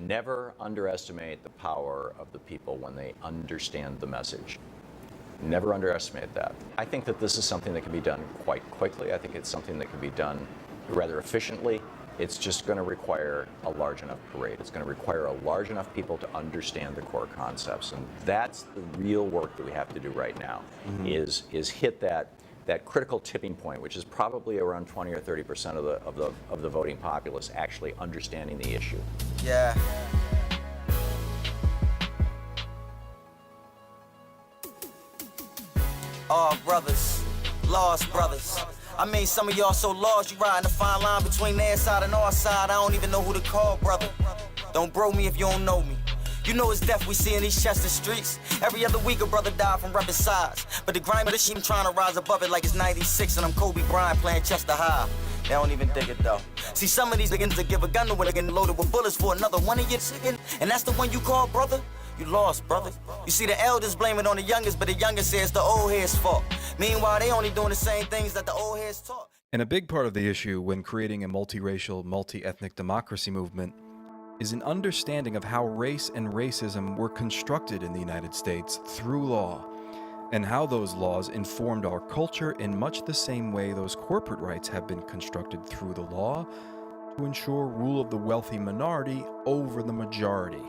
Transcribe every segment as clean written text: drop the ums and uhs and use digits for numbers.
Never underestimate the power of the people when they understand the message. Never underestimate that. I think that this is something that can be done quite quickly. I think it's something that can be done rather efficiently. It's just going to require a large enough parade. It's going to require a large enough people to understand the core concepts. And that's the real work that we have to do right now, is hit that critical tipping point, which is probably around 20 or 30% of the voting populace actually understanding the issue. Yeah. Oh, brothers, lost brothers. I mean, some of y'all so lost, you riding the fine line between their side and our side. I don't even know who to call, brother. Don't bro me if you don't know me. You know it's death we see in these Chester streets. Every other week a brother died from rubbing sides. But the grime of this shit, I'm trying to rise above it like it's 96 and I'm Kobe Bryant playing Chester High. They don't even dig it though. See, some of these niggas that give a gun to a nigga loaded with bullets for another one of your chicken, and that's the one you call brother? You lost, brother. You see, the elders blame it on the youngest, but the youngest says the old heads' fault. Meanwhile, they only doing the same things that the old heads taught. And a big part of the issue when creating a multiracial, multi-ethnic democracy movement is an understanding of how race and racism were constructed in the United States through law, and how those laws informed our culture in much the same way those corporate rights have been constructed through the law to ensure rule of the wealthy minority over the majority,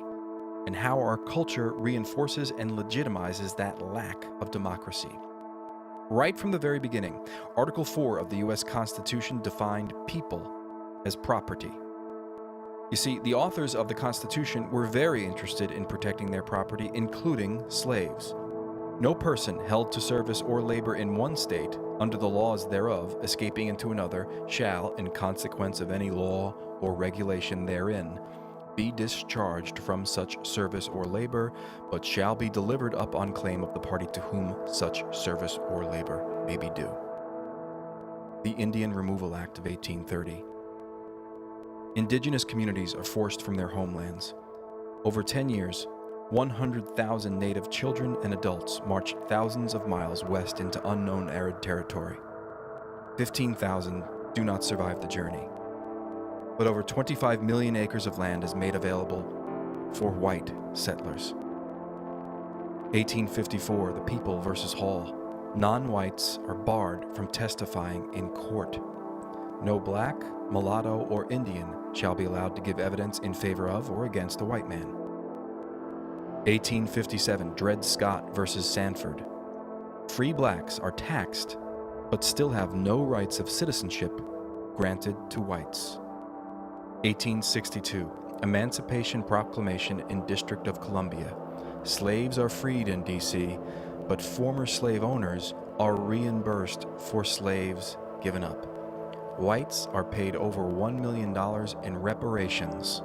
and how our culture reinforces and legitimizes that lack of democracy. Right from the very beginning, Article 4 of the U.S. Constitution defined people as property. You see, the authors of the Constitution were very interested in protecting their property, including slaves. No person held to service or labor in one state, under the laws thereof, escaping into another, shall, in consequence of any law or regulation therein, be discharged from such service or labor, but shall be delivered up on claim of the party to whom such service or labor may be due. The Indian Removal Act of 1830. Indigenous communities are forced from their homelands. Over 10 years, 100,000 native children and adults marched thousands of miles west into unknown arid territory. 15,000 do not survive the journey. But over 25 million acres of land is made available for white settlers. 1854, the People versus Hall. Non-whites are barred from testifying in court. No black, mulatto, or Indian shall be allowed to give evidence in favor of or against a white man. 1857, Dred Scott versus Sanford. Free blacks are taxed, but still have no rights of citizenship granted to whites. 1862, Emancipation Proclamation in District of Columbia. Slaves are freed in D.C., but former slave owners are reimbursed for slaves given up. Whites are paid over $1 million in reparations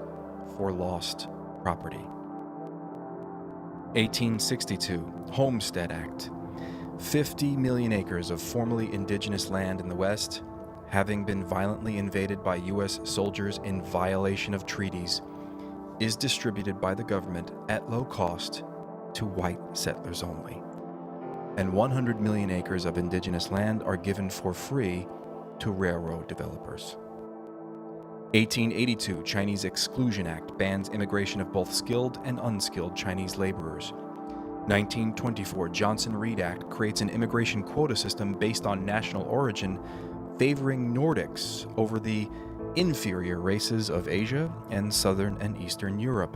for lost property. 1862, Homestead Act. 50 million acres of formerly indigenous land in the West, having been violently invaded by U.S. soldiers in violation of treaties, is distributed by the government at low cost to white settlers only. And 100 million acres of indigenous land are given for free to railroad developers. 1882, Chinese Exclusion Act bans immigration of both skilled and unskilled Chinese laborers. 1924, Johnson-Reed Act creates an immigration quota system based on national origin, favoring Nordics over the inferior races of Asia and Southern and Eastern Europe.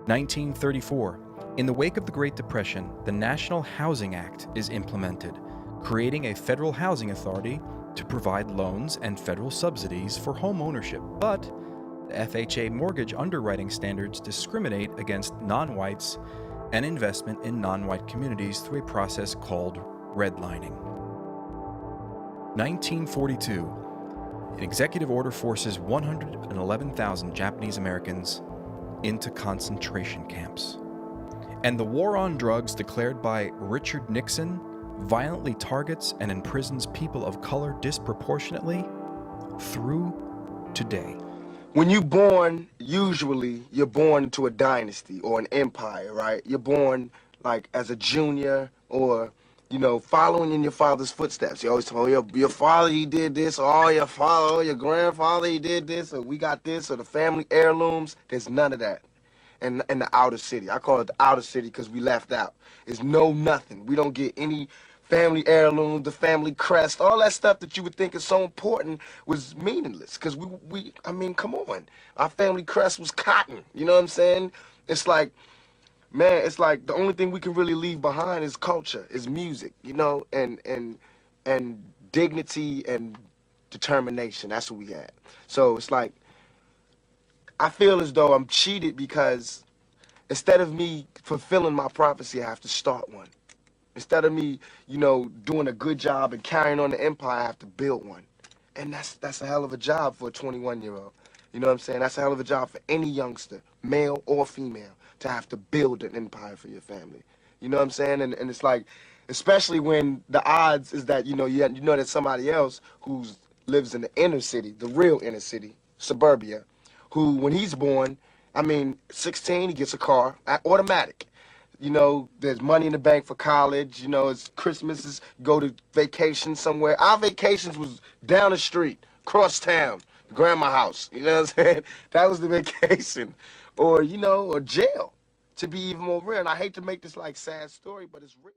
1934, in the wake of the Great Depression, the National Housing Act is implemented, creating a federal housing authority to provide loans and federal subsidies for home ownership, but the FHA mortgage underwriting standards discriminate against non-whites and investment in non-white communities through a process called redlining. 1942, an executive order forces 111,000 Japanese Americans into concentration camps. And the war on drugs declared by Richard Nixon violently targets and imprisons people of color disproportionately through today. When you're born, usually you're born into a dynasty or an empire, right? You're born like as a junior or you know, following in your father's footsteps. You always tell your father, he did this, or oh, your father, or your grandfather, he did this, or we got this, or the family heirlooms. There's none of that in the outer city. I call it the outer city because we left out. It's no nothing. We don't get any family heirloom, the family crest, all that stuff that you would think is so important was meaningless. Because I mean, come on. Our family crest was cotton. You know what I'm saying? It's like, man, it's like the only thing we can really leave behind is culture, is music, you know, and dignity and determination. That's what we had. So it's like, I feel as though I'm cheated because instead of me fulfilling my prophecy, I have to start one. Instead of me, you know, doing a good job and carrying on the empire, I have to build one. And that's a hell of a job for a 21-year-old. You know what I'm saying? That's a hell of a job for any youngster, male or female, to have to build an empire for your family. You know what I'm saying? And it's like, especially when the odds is that, you know that somebody else who lives in the inner city, the real inner city, suburbia, who, when he's born, I mean, 16, he gets a car, automatic. You know, there's money in the bank for college. You know, it's Christmases, go to vacation somewhere. Our vacations was down the street, cross town, grandma house. You know what I'm saying? That was the vacation. Or, you know, or jail, to be even more real. And I hate to make this like sad story, but it's real.